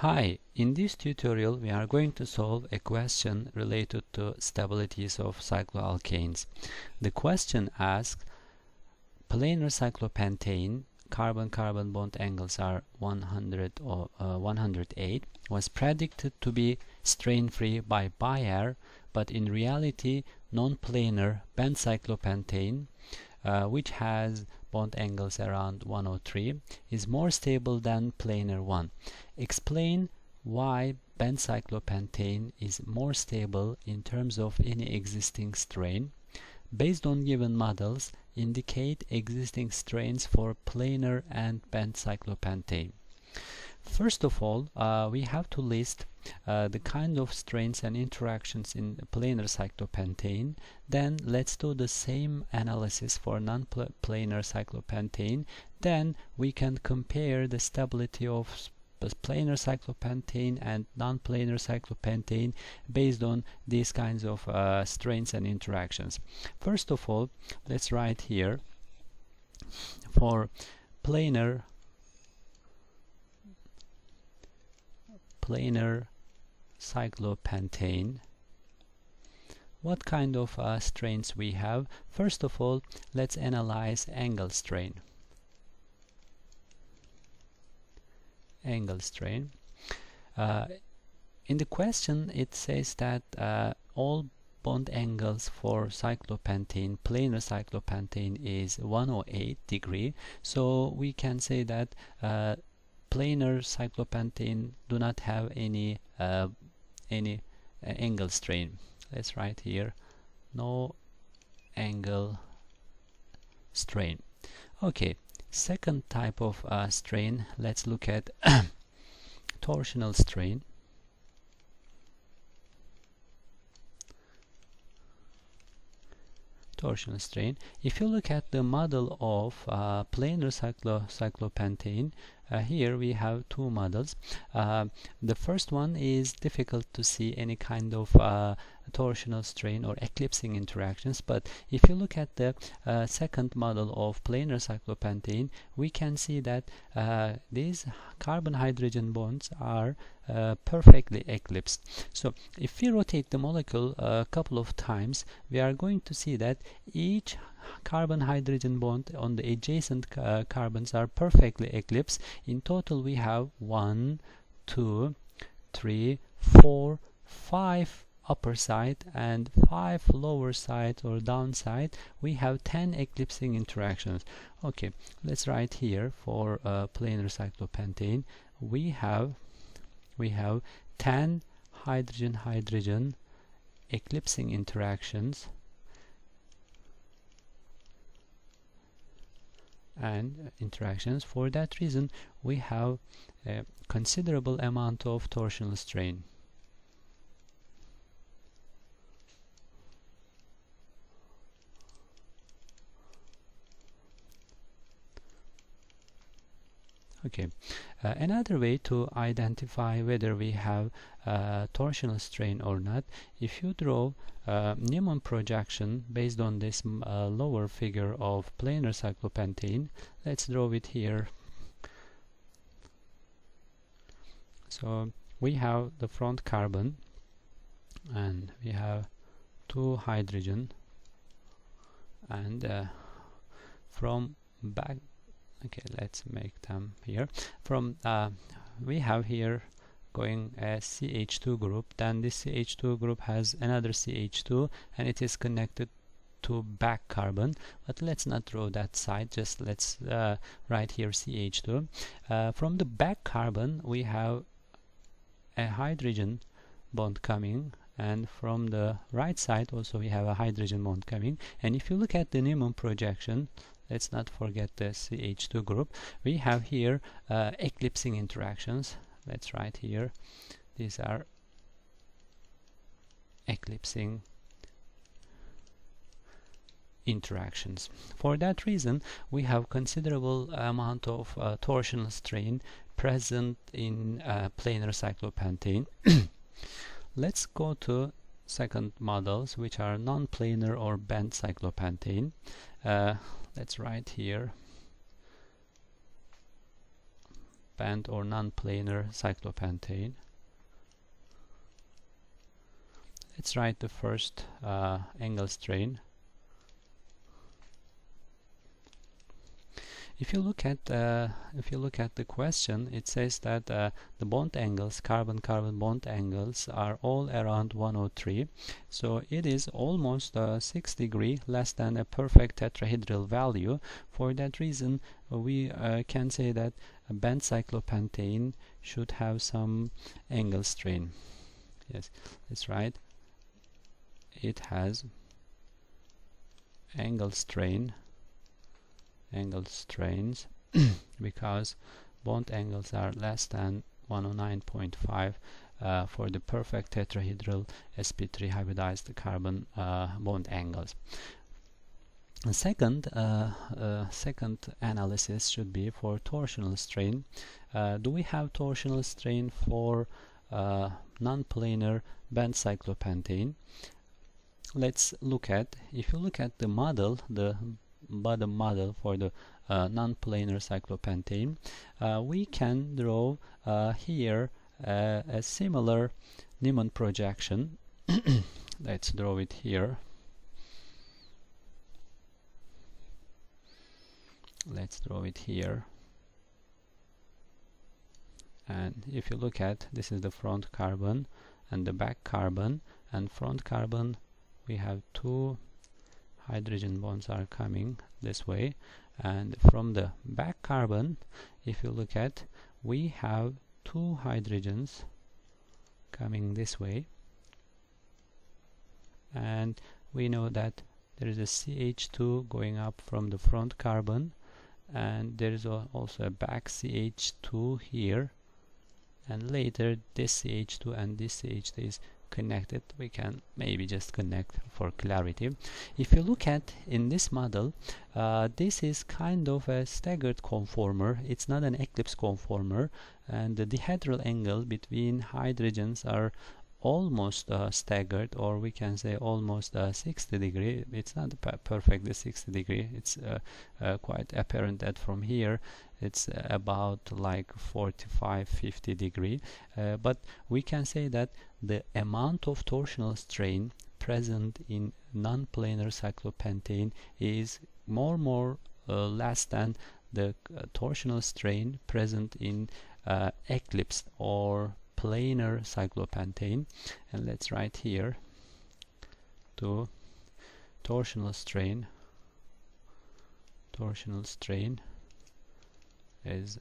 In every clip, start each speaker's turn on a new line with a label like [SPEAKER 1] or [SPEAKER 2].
[SPEAKER 1] Hi, in this tutorial we are going to solve a question related to stabilities of cycloalkanes. The question asks, planar cyclopentane carbon-carbon bond angles are 100 or 108 was predicted to be strain-free by Bayer, but in reality non-planar bent cyclopentane which has bond angles around 103 is more stable than planar one. Explain why bent cyclopentane is more stable in terms of any existing strain. Based on given models, indicate existing strains for planar and bent cyclopentane. First of all, we have to list the kind of strains and interactions in planar cyclopentane. Then let's do the same analysis for non-planar cyclopentane. Then we can compare the stability of planar cyclopentane and non-planar cyclopentane based on these kinds of strains and interactions. First of all, let's write here for planar cyclopentane, what kind of strains we have. First of all, let's analyze angle strain. In the question it says that all bond angles for cyclopentane, planar cyclopentane, is 108 degree. So we can say that planar cyclopentane do not have any angle strain. Let's write here no angle strain. Okay, second type of strain, let's look at torsional strain. If you look at the model of planar cyclopentane, here we have two models. The first one is difficult to see any kind of torsional strain or eclipsing interactions, but if you look at the second model of planar cyclopentane, we can see that these carbon-hydrogen bonds are perfectly eclipsed. So if we rotate the molecule a couple of times, we are going to see that each carbon-hydrogen bond on the adjacent carbons are perfectly eclipsed. In total we have 1, 2, 3, 4, 5 upper side and 5 lower side or downside. We have 10 eclipsing interactions. Okay, let's write here for planar cyclopentane we have 10 hydrogen-hydrogen eclipsing interactions and interactions. For that reason we have a considerable amount of torsional strain. Okay, another way to identify whether we have torsional strain or not, if you draw Newman projection based on this lower figure of planar cyclopentane, let's draw it here. So we have the front carbon and we have 2 hydrogen, and from back, okay, let's make them here. From we have here going a CH2 group, then this CH2 group has another CH2 and it is connected to back carbon, but let's not draw that side, just let's write here CH2. From the back carbon we have a hydrogen bond coming, and from the right side also we have a hydrogen bond coming. And if you look at the Newman projection, let's not forget the CH2 group, we have here eclipsing interactions. Let's write here these are eclipsing interactions. For that reason we have considerable amount of torsional strain present in planar cyclopentane. Let's go to second models, which are non-planar or bent cyclopentane. Let's write here band or non-planar cyclopentane. Let's write the first angle strain. If you look at the question, it says that the bond angles, carbon-carbon bond angles, are all around 103. So it is almost 6 degrees less than a perfect tetrahedral value. For that reason, we can say that a band cyclopentane should have some angle strain. Yes, that's right. It has angle strains because bond angles are less than 109.5 for the perfect tetrahedral sp3 hybridized carbon bond angles. The second analysis should be for torsional strain. Do we have torsional strain for non-planar band cyclopentane? Let's look at, if you look at the model, the bottom model for the non-planar cyclopentane, we can draw here a similar Newman projection. Let's draw it here. Let's draw it here. And if you look at, this is the front carbon and the back carbon, and front carbon we have 2 hydrogen bonds are coming this way, and from the back carbon, if you look at, we have 2 hydrogens coming this way, and we know that there is a CH2 going up from the front carbon, and there is also a back CH2 here, and later this CH2 and this CH2 is connected. We can maybe just connect for clarity. If you look at in this model, this is kind of a staggered conformer. It's not an eclipse conformer, and the dihedral angle between hydrogens are almost staggered, or we can say almost 60 degree. It's not perfectly 60 degree. It's quite apparent that from here it's about like 45-50 degree, but we can say that the amount of torsional strain present in non-planar cyclopentane is more less than the torsional strain present in eclipse or planar cyclopentane. And let's write here to torsional strain is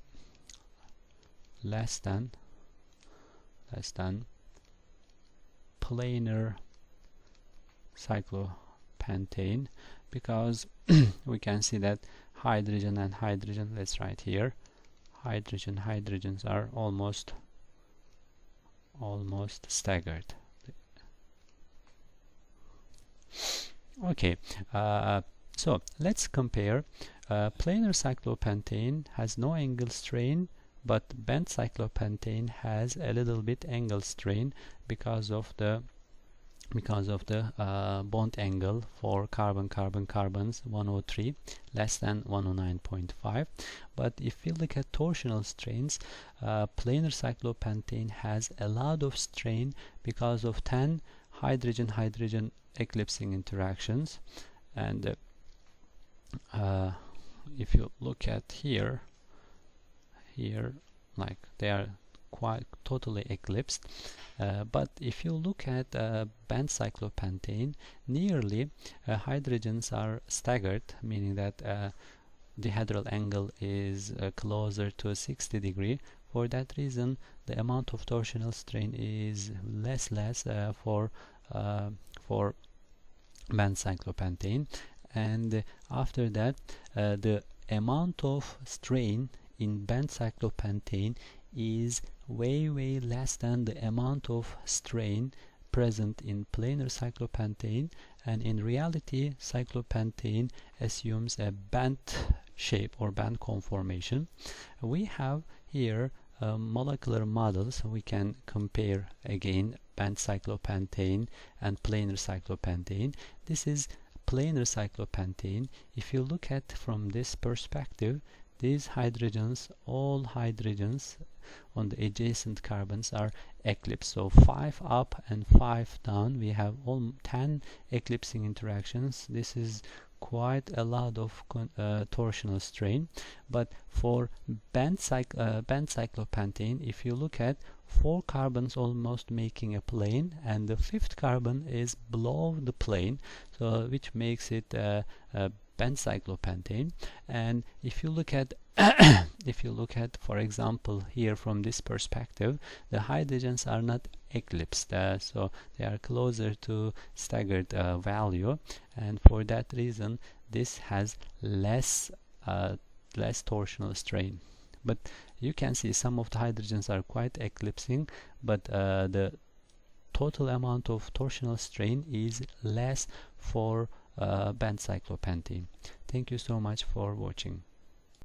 [SPEAKER 1] less than planar cyclopentane, because we can see that hydrogen and hydrogen, let's write here, hydrogens are almost staggered. Okay, so let's compare. Planar cyclopentane has no angle strain, but band cyclopentane has a little bit angle strain because of the bond angle for carbons 103 less than 109.5. But if we look at torsional strains, planar cyclopentane has a lot of strain because of 10 hydrogen eclipsing interactions. And if you look at here like they are quite totally eclipsed, but if you look at band cyclopentane, nearly hydrogens are staggered, meaning that dihedral angle is closer to 60 degree. For that reason, the amount of torsional strain is less for band cyclopentane. And after that, the amount of strain in band cyclopentane is way less than the amount of strain present in planar cyclopentane. And in reality, cyclopentane assumes a band shape or band conformation. We have here molecular models. We can compare again band cyclopentane and planar cyclopentane. This is planar cyclopentane. If you look at from this perspective, these hydrogens, all hydrogens on the adjacent carbons are eclipsed. So 5 up and 5 down, we have all 10 eclipsing interactions. This is quite a lot of torsional strain. But for bent cyclopentane, if you look at 4 carbons almost making a plane, and the 5th carbon is below the plane, so which makes it a bent cyclopentane. And if you look at for example here from this perspective, the hydrogens are not eclipsed, so they are closer to staggered value, and for that reason this has less torsional strain. But you can see some of the hydrogens are quite eclipsing, but the total amount of torsional strain is less for bent cyclopentane. Thank you so much for watching.